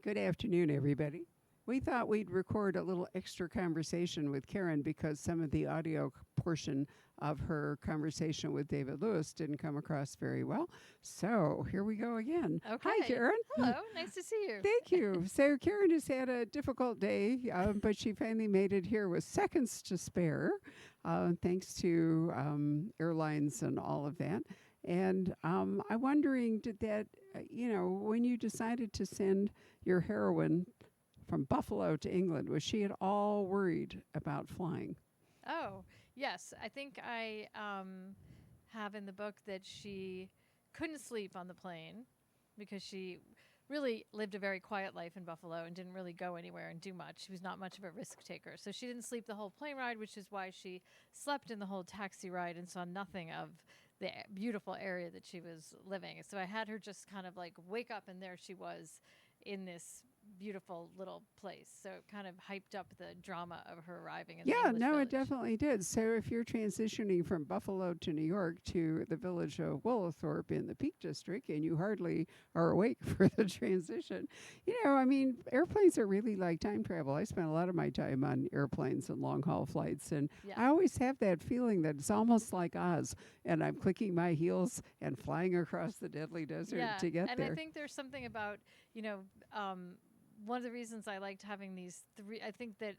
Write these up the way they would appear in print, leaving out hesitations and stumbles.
Good afternoon, everybody. We thought we'd record a little extra conversation with Karen because some of the audio portion of her conversation with David Lewis didn't come across very well. So here we go again. Okay. Hi, Karen. Hello. Nice to see you. Thank you. So Karen has had a difficult day, but she finally made it here with seconds to spare, thanks to airlines and all of that. And I'm wondering, did that, when you decided to send your heroine from Buffalo to England, was she at all worried about flying? Oh, yes. I think I have in the book that she couldn't sleep on the plane because she really lived a very quiet life in Buffalo and didn't really go anywhere and do much. She was not much of a risk taker. So she didn't sleep the whole plane ride, which is why she slept in the whole taxi ride and saw nothing of the beautiful area that she was living. So I had her just kind of like wake up, and there she was in this beautiful little place. So it kind of hyped up the drama of her arriving in the Yeah, English no, it village. definitely did. So if you're transitioning from Buffalo to New York to the village of Willowthorpe in the Peak District, and you hardly are awake for the transition, airplanes are really like time travel. I spent a lot of my time on airplanes and long haul flights, and Yeah. I always have that feeling that it's almost like Oz, and I'm clicking my heels and flying across the deadly desert to get and there. I think there's something about, one of the reasons I liked having these three, I think that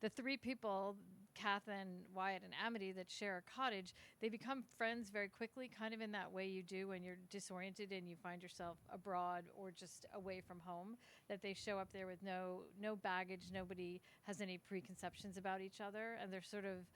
the three people, Kath and Wyatt and Amity, that share a cottage, they become friends very quickly, kind of in that way you do when you're disoriented and you find yourself abroad or just away from home, that they show up there with no baggage, nobody has any preconceptions about each other, and they're sort of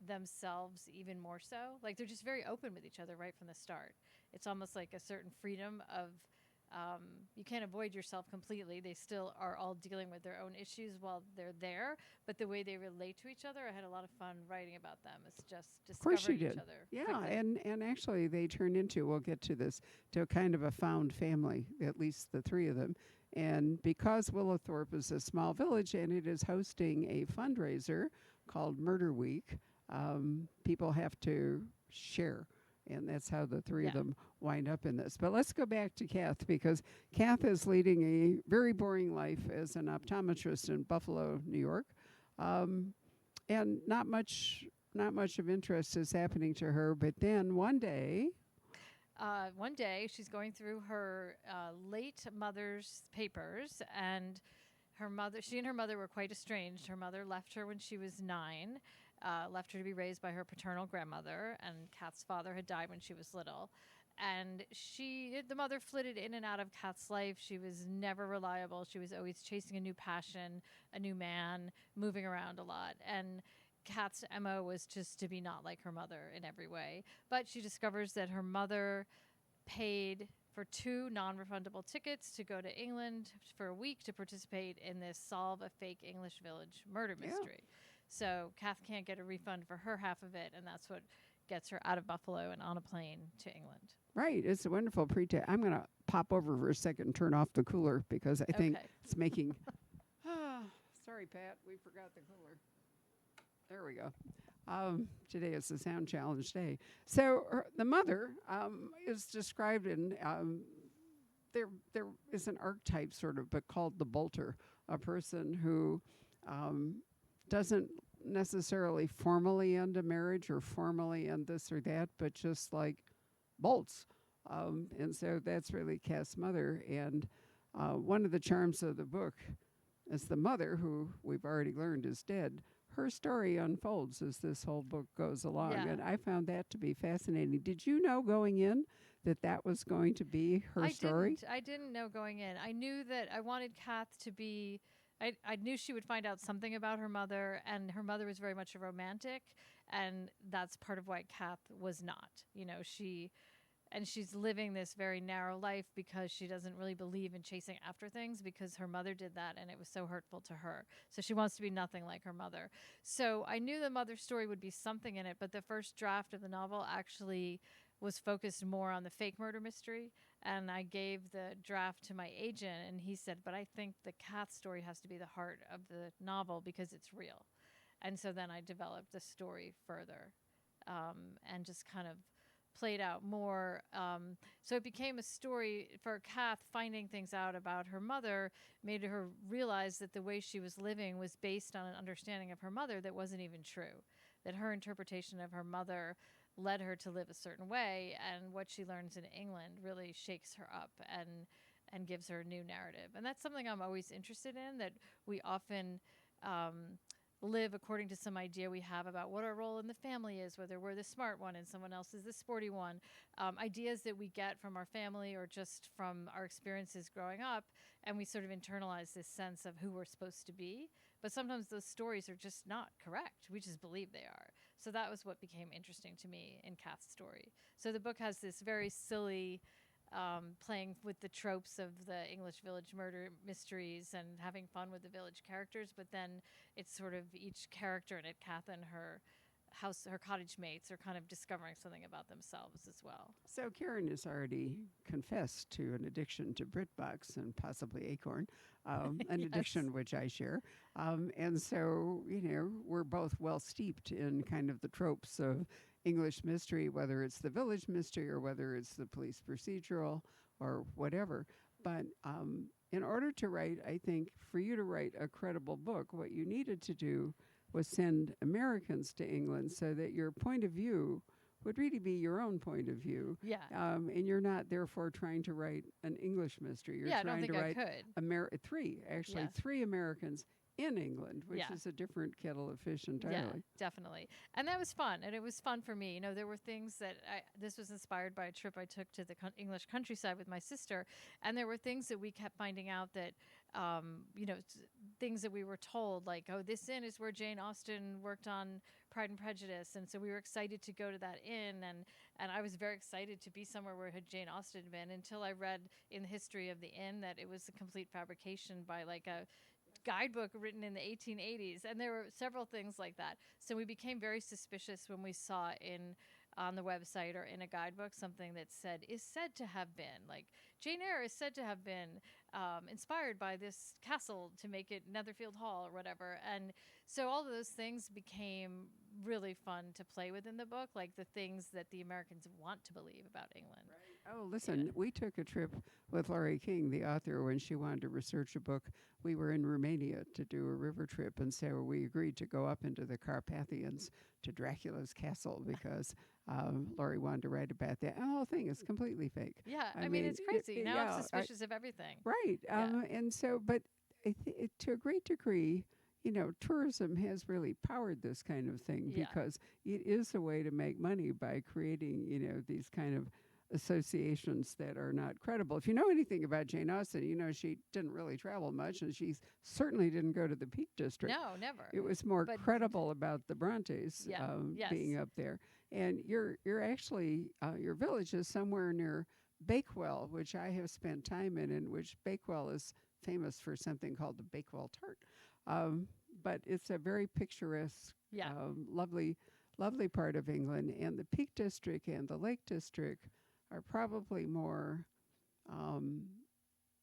themselves even more so. Like they're just very open with each other right from the start. It's almost like a certain freedom of you can't avoid yourself completely. They still are all dealing with their own issues while they're there, but the way they relate to each other, I had a lot of fun writing about them. It's just Of course you discovering each did. other Yeah, quickly. and actually they turned into, we'll get to this, to a kind of a found family, at least the three of them. And because Willowthorpe is a small village and it is hosting a fundraiser called Murder Week, people have to share. And that's how the three of Yeah. them wind up in this. But let's go back to Kath, because Kath is leading a very boring life as an optometrist in Buffalo, New York. Um, and not much of interest is happening to her. But then One day, she's going through her late mother's papers, and she and her mother were quite estranged. Her mother left her when she was 9, left her to be raised by her paternal grandmother, and Kath's father had died when she was little. And the mother flitted in and out of Kath's life. She was never reliable. She was always chasing a new passion, a new man, moving around a lot. And Kath's MO was just to be not like her mother in every way. But she discovers that her mother paid for 2 non-refundable tickets to go to England for a week to participate in this solve a fake English village murder yeah, mystery. So Kath can't get a refund for her half of it, and that's what gets her out of Buffalo and on a plane to England. right, it's a wonderful pretext. I'm going to pop over for a second and turn off the cooler because I think Okay. it's making. Sorry, Pat, we forgot the cooler. There we go. Today is the sound challenge day. So the mother is described in there is an archetype sort of, but called the bolter, a person who um, doesn't necessarily formally end a marriage or formally end this or that, but just like bolts. And so that's really Cass's mother. And one of the charms of the book is the mother, who we've already learned is dead. Her story unfolds as this whole book goes along. Yeah. And I found that to be fascinating. Did you know going in that was going to be her story? I didn't know going in. I knew that I wanted Kath to be. I knew she would find out something about her mother, and her mother was very much a romantic, and that's part of why Kath was not. She's living this very narrow life because she doesn't really believe in chasing after things because her mother did that and it was so hurtful to her. So she wants to be nothing like her mother. So I knew the mother's story would be something in it, but the first draft of the novel actually was focused more on the fake murder mystery. And I gave the draft to my agent, and he said, but I think the Kath story has to be the heart of the novel because it's real. And so then I developed the story further, and just kind of played out more. So it became a story for Kath finding things out about her mother, made her realize that the way she was living was based on an understanding of her mother that wasn't even true, that her interpretation of her mother led her to live a certain way, and what she learns in England really shakes her up and gives her a new narrative. And that's something I'm always interested in, that we often live according to some idea we have about what our role in the family is, whether we're the smart one and someone else is the sporty one. Ideas that we get from our family or just from our experiences growing up, and we sort of internalize this sense of who we're supposed to be. But sometimes those stories are just not correct. We just believe they are. So that was what became interesting to me in Kath's story. So the book has this very silly playing with the tropes of the English village murder mysteries and having fun with the village characters, but then it's sort of each character in it, Kath and her cottage mates are kind of discovering something about themselves as well. So Karen has already confessed to an addiction to BritBox and possibly Acorn, an Yes. addiction which I share. And so, we're both well steeped in kind of the tropes of English mystery, whether it's the village mystery or whether it's the police procedural or whatever. But in order to write, I think for you to write a credible book, what you needed to do was send Americans to England so that your point of view would really be your own point of view. Yeah. And you're not therefore trying to write an English mystery. You're Yeah, I don't trying think to I write could. Yes. three Americans in England, which Yeah. is a different kettle of fish entirely. Yeah, definitely. And that was fun. And it was fun for me. There were things that this was inspired by a trip I took to the English countryside with my sister. And there were things that we kept finding out that, things that we were told, like, oh, this inn is where Jane Austen worked on Pride and Prejudice. And so we were excited to go to that inn. And I was very excited to be somewhere where had Jane Austen been, until I read in the history of the inn that it was a complete fabrication by like a guidebook written in the 1880s, and there were several things like that. So we became very suspicious when we saw in on the website or in a guidebook something that said is said to have been, like, Jane Eyre is said to have been inspired by this castle to make it Netherfield Hall or whatever. And so all of those things became really fun to play with in the book, like the things that the Americans want to believe about England. Oh, listen, we took a trip with Laurie King, the author, when she wanted to research a book. We were in Romania to do a river trip, and so we agreed to go up into the Carpathians to Dracula's castle because Laurie wanted to write about that. And the whole thing is completely fake. Yeah, I mean, it's crazy. Now I'm suspicious of everything. Right. And so, but to a great degree, tourism has really powered this kind of thing because it is a way to make money by creating, these kind of associations that are not credible. If you know anything about Jane Austen, she didn't really travel much, and she certainly didn't go to the Peak District. No, never. It was more credible about the Brontes being up there. And you're actually, your village is somewhere near Bakewell, which I have spent time in which Bakewell is famous for something called the Bakewell tart. But it's a very picturesque, lovely part of England. And the Peak District and the Lake District are probably more,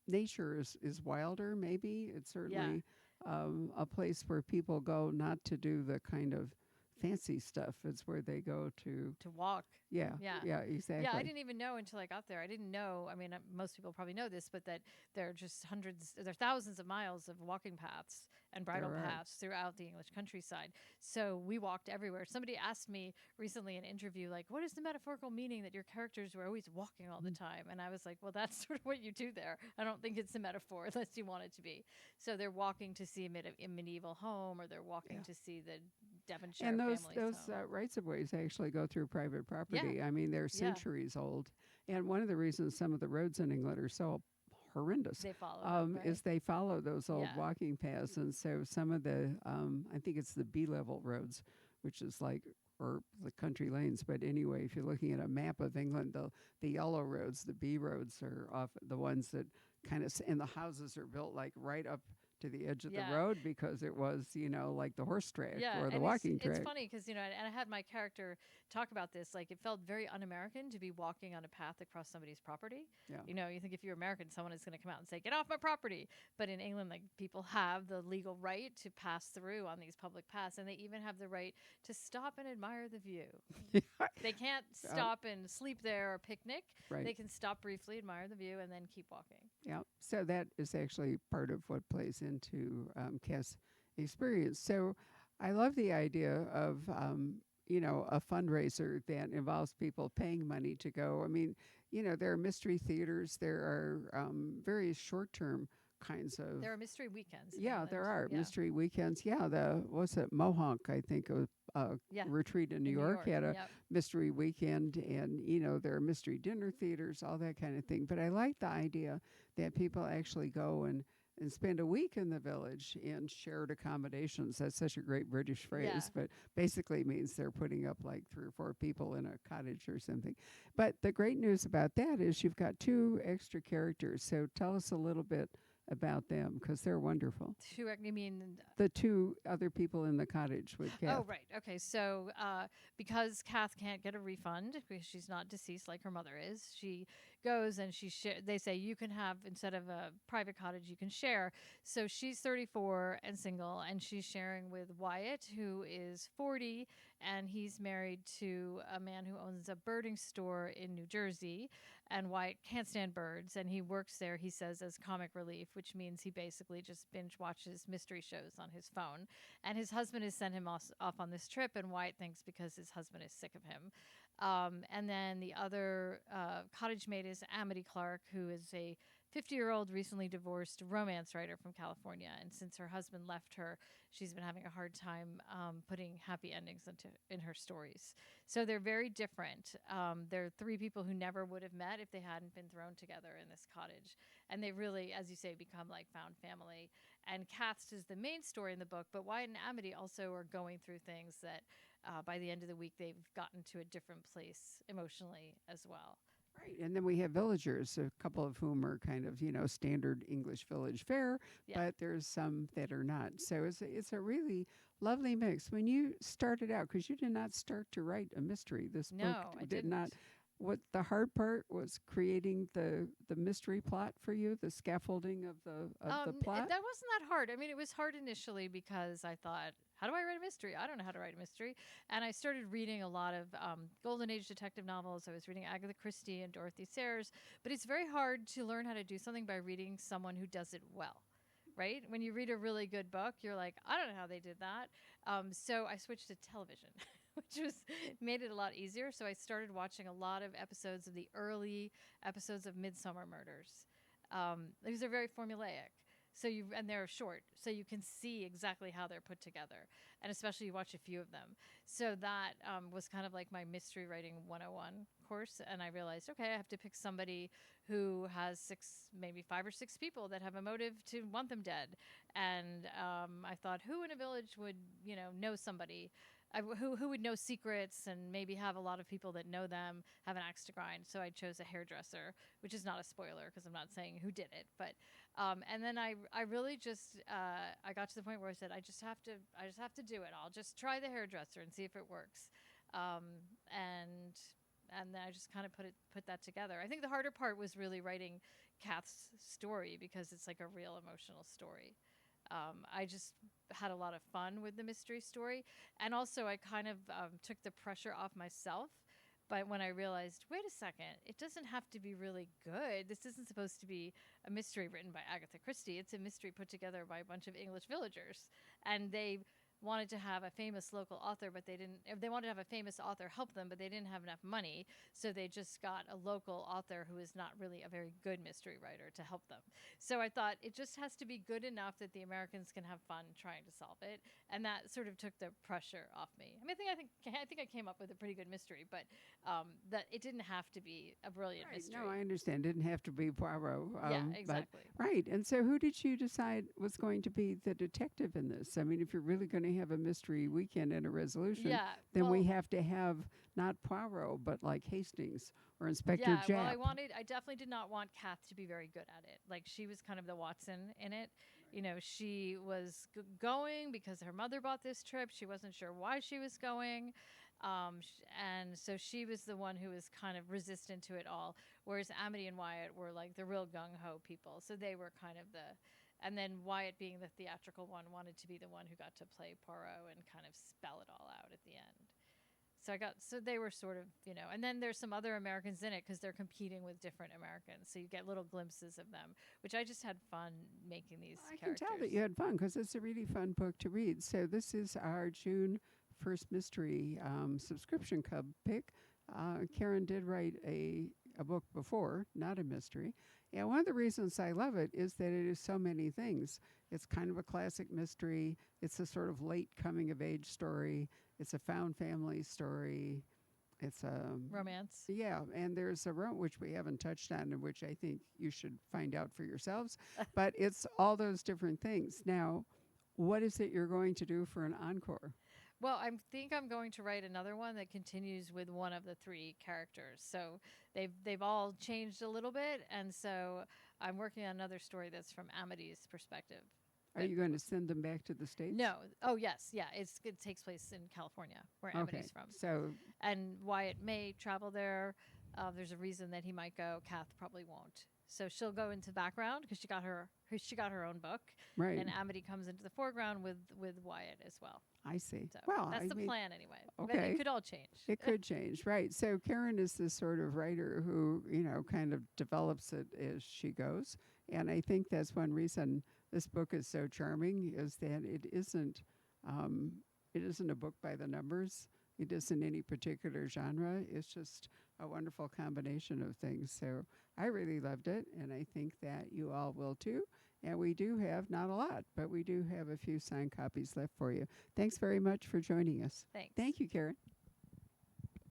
nature is wilder, maybe. It's certainly a place where people go not to do the kind of fancy stuff. It's where they go to walk. Yeah, exactly. Yeah, I didn't even know until I got there. I didn't know. I mean, most people probably know this, but that there are just there are thousands of miles of walking paths and bridle paths throughout the English countryside. So we walked everywhere. Somebody asked me recently in an interview, like, what is the metaphorical meaning that your characters were always walking all the time? And I was like, well, that's sort of what you do there. I don't think it's a metaphor unless you want it to be. So they're walking to see a medieval home, or they're walking to see the Devonshire and those rights of ways actually go through private property. Yeah. I mean, they're centuries old. And one of the reasons some of the roads in England are so horrendous they follow is they follow those old walking paths. And so some of the, I think it's the B-level roads, which is like, or the country lanes. But anyway, if you're looking at a map of England, the yellow roads, the B roads are off the ones that kind of, and the houses are built like right up to the edge of the Yeah. road because it was, like the horse track Yeah, or the and walking it's track. funny because and I had my character talk about this. Like, it felt very un-American to be walking on a path across somebody's property. Yeah. You think if you're American, someone is going to come out and say, "Get off my property." But in England, like, people have the legal right to pass through on these public paths, and they even have the right to stop and admire the view. They can't stop and sleep there or picnic. Right. They can stop briefly, admire the view, and then keep walking. Yeah. So that is actually part of what plays into Cass' experience. So I love the idea of, a fundraiser that involves people paying money to go. I mean, there are mystery theaters, there are various short term kinds of. There are mystery weekends. In Yeah, England. there are Yeah. mystery weekends. Yeah, what's it, Mohonk, I think, Yeah. retreat in New York had a Yep. mystery weekend, and there are mystery dinner theaters, all that kind of thing. But I like the idea that people actually go and spend a week in the village in shared accommodations. That's such a great British phrase, Yeah. but basically means they're putting up like 3 or 4 people in a cottage or something. But the great news about that is you've got 2 extra characters. So tell us a little bit about them because they're wonderful. You mean The 2 other people in the cottage with Kath. Oh, right. Okay. So, because Kath can't get a refund because she's not deceased like her mother is, she goes and they say you can have, instead of a private cottage, you can share. So she's 34 and single, and she's sharing with Wyatt, who is 40, and he's married to a man who owns a birding store in New Jersey. And Wyatt can't stand birds, and he works there, he says, as comic relief, which means he basically just binge watches mystery shows on his phone. And his husband has sent him off on this trip, and Wyatt thinks because his husband is sick of him. And then the other cottage mate is Amity Clark, who is a 50-year-old recently divorced romance writer from California. And since her husband left her, she's been having a hard time putting happy endings in her stories. So they're very different. They're 3 people who never would have met if they hadn't been thrown together in this cottage. And they really, as you say, become like found family. And Kath's is the main story in the book, but Wyatt and Amity also are going through things that by the end of the week, they've gotten to a different place emotionally as well. Right. And then we have villagers, a couple of whom are kind of, standard English village fare, Yeah. but there's some that are not. So it's a really lovely mix. When you started out, because you did not start to write a mystery, this book No, I did didn't. not. What the hard part was creating the mystery plot for you, the scaffolding of the plot. That wasn't that hard. I mean, it was hard initially because I thought, how do I write a mystery? I don't know how to write a mystery. And I started reading a lot of Golden Age detective novels. I was reading Agatha Christie and Dorothy Sayers. But it's very hard to learn how to do something by reading someone who does it well. Right? When you read a really good book, you're like, I don't know how they did that. So I switched to television, which made it a lot easier. So I started watching a lot of episodes of the early episodes of Midsummer Murders. These are very formulaic. And they're short, so you can see exactly how they're put together, and especially you watch a few of them. So that was kind of like my mystery writing 101 course, and I realized, okay, I have to pick somebody who has maybe 5 or 6 people that have a motive to want them dead. And I thought, who in a village would, know somebody who would know secrets and maybe have a lot of people that know them, have an axe to grind. So I chose a hairdresser, which is not a spoiler because I'm not saying who did it. But and then I really just I got to the point where I said I just have to do it. I'll just try the hairdresser and see if it works. And then I just kind of put that together. I think the harder part was really writing Kath's story because it's like a real emotional story. I just had a lot of fun with the mystery story. And also I kind of took the pressure off myself. But when I realized, wait a second, it doesn't have to be really good. This isn't supposed to be a mystery written by Agatha Christie. It's a mystery put together by a bunch of English villagers. And they wanted to have a famous local author, but they didn't. They wanted to have a famous author help them, but they didn't have enough money. So they just got a local author who is not really a very good mystery writer to help them. So I thought it just has to be good enough that the Americans can have fun trying to solve it, and that sort of took the pressure off me. I mean, I think I came up with a pretty good mystery, but that it didn't have to be a brilliant mystery. No, I understand. Didn't have to be Poirot. Yeah, exactly. Right. And so who did you decide was going to be the detective in this? I mean, if you're really going to to have a mystery weekend and a resolution, Yeah. then we Well, have to have not Poirot, but like Hastings or Inspector yeah. Well, Japp. I definitely did not want Kath to be very good at it. Like, she was kind of the Watson in it. You know, she was going because her mother bought this trip. She wasn't sure why she was going. And so she was the one who was kind of resistant to it all. Whereas Amity and Wyatt were like the real gung ho people. So they were kind of and then Wyatt, being the theatrical one, wanted to be the one who got to play Poirot and kind of spell it all out at the end. So they were sort of, and then there's some other Americans in it because they're competing with different Americans. So you get little glimpses of them, which I just had fun making these I can characters. tell that you had fun because it's a really fun book to read. So this is our June 1st mystery subscription club pick. Karen did write a book before, not a mystery. And one of the reasons I love it is that it is so many things. It's kind of a classic mystery. It's a sort of late coming of age story. It's a found family story. It's a Romance. yeah, and there's a which we haven't touched on, and which I think you should find out for yourselves. But it's all those different things. Now, what is it you're going to do for an encore? Well, I think I'm going to write another one that continues with one of the three characters. So they've all changed a little bit, and so I'm working on another story that's from Amity's perspective. Are you going to send them back to the States? No. Oh, yes. Yeah. It takes place in California, where Amity's from. So, And Wyatt may travel there. There's a reason that he might go. Kath probably won't. So she'll go into background because she got her own book, right. and Amity comes into the foreground with Wyatt as well. I see. So well, that's I the mean, plan anyway. Okay. But it could all change. It could change, right. So Karen is this sort of writer who, kind of develops it as she goes. And I think that's one reason this book is so charming is that it isn't a book by the numbers. It isn't any particular genre. It's just a wonderful combination of things. So I really loved it, and I think that you all will too. And we do have, not a lot, but we do have a few signed copies left for you. Thanks very much for joining us. Thanks. Thank you, Karen.